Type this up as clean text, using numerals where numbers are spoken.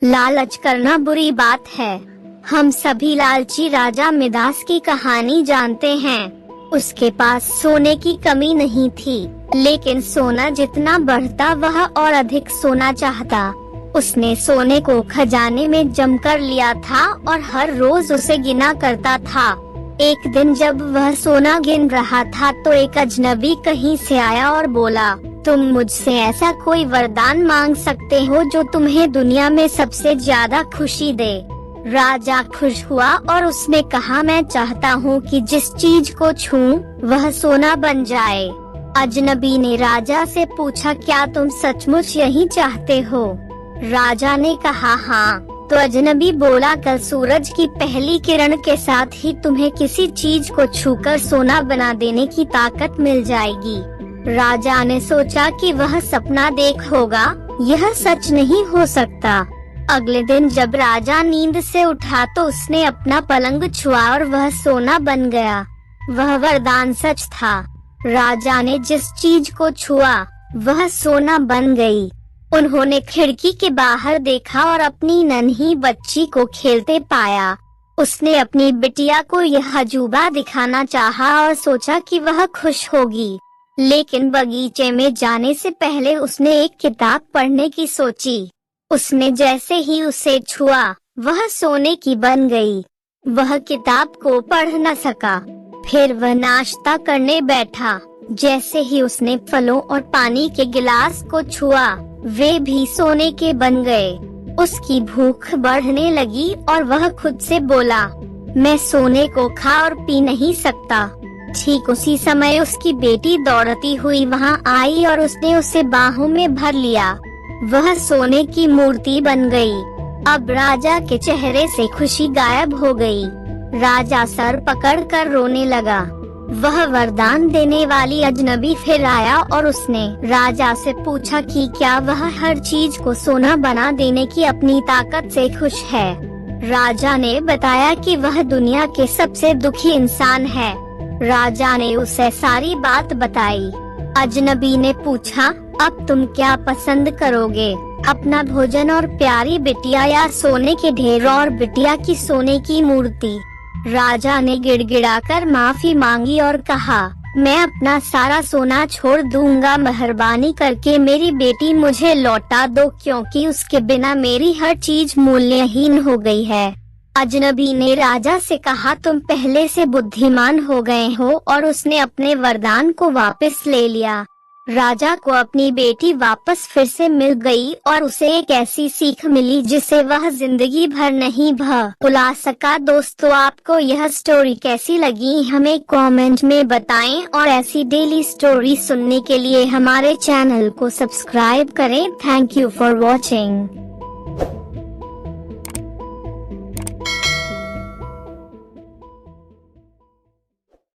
लालच करना बुरी बात है। हम सभी लालची राजा मिदास की कहानी जानते हैं। उसके पास सोने की कमी नहीं थी, लेकिन सोना जितना बढ़ता वह और अधिक सोना चाहता। उसने सोने को खजाने में जम कर लिया था और हर रोज उसे गिना करता था। एक दिन जब वह सोना गिन रहा था तो एक अजनबी कहीं से आया और बोला, तुम मुझसे ऐसा कोई वरदान मांग सकते हो जो तुम्हें दुनिया में सबसे ज्यादा खुशी दे। राजा खुश हुआ और उसने कहा, मैं चाहता हूँ कि जिस चीज को छूऊं वह सोना बन जाए। अजनबी ने राजा से पूछा, क्या तुम सचमुच यही चाहते हो? राजा ने कहा, हाँ। तो अजनबी बोला, कल सूरज की पहली किरण के साथ ही तुम्हें किसी चीज को छूकर सोना बना देने की ताकत मिल जाएगी। राजा ने सोचा कि वह सपना देख होगा, यह सच नहीं हो सकता। अगले दिन जब राजा नींद से उठा तो उसने अपना पलंग छुआ और वह सोना बन गया। वह वरदान सच था। राजा ने जिस चीज को छुआ वह सोना बन गई। उन्होंने खिड़की के बाहर देखा और अपनी नन्ही बच्ची को खेलते पाया। उसने अपनी बिटिया को यह अजूबा दिखाना चाहा और सोचा कि वह खुश होगी, लेकिन बगीचे में जाने से पहले उसने एक किताब पढ़ने की सोची। उसने जैसे ही उसे छुआ वह सोने की बन गई। वह किताब को पढ़ न सका। फिर वह नाश्ता करने बैठा। जैसे ही उसने फलों और पानी के गिलास को छुआ वे भी सोने के बन गए। उसकी भूख बढ़ने लगी और वह खुद से बोला, मैं सोने को खा और पी नहीं सकता। ठीक उसी समय उसकी बेटी दौड़ती हुई वहां आई और उसने उसे बाहों में भर लिया। वह सोने की मूर्ति बन गई। अब राजा के चेहरे से खुशी गायब हो गई। राजा सर पकड़कर रोने लगा। वह वरदान देने वाली अजनबी फिर आया और उसने राजा से पूछा कि क्या वह हर चीज को सोना बना देने की अपनी ताकत से खुश है। राजा ने बताया कि वह दुनिया के सबसे दुखी इंसान है। राजा ने उसे सारी बात बताई। अजनबी ने पूछा, अब तुम क्या पसंद करोगे, अपना भोजन और प्यारी बिटिया या सोने के ढेर और बिटिया की सोने की मूर्ति? राजा ने गिड़गिड़ाकर माफी मांगी और कहा, मैं अपना सारा सोना छोड़ दूंगा, मेहरबानी करके मेरी बेटी मुझे लौटा दो, क्योंकि उसके बिना मेरी हर चीज मूल्यहीन हो गई है। अजनबी ने राजा से कहा, तुम पहले से बुद्धिमान हो गए हो, और उसने अपने वरदान को वापस ले लिया। राजा को अपनी बेटी वापस फिर से मिल गई और उसे एक ऐसी सीख मिली जिसे वह जिंदगी भर नहीं भुला सका। दोस्तों, आपको यह स्टोरी कैसी लगी हमें कमेंट में बताएं और ऐसी डेली स्टोरी सुनने के लिए हमारे चैनल को सब्सक्राइब करें। Thank you for watching.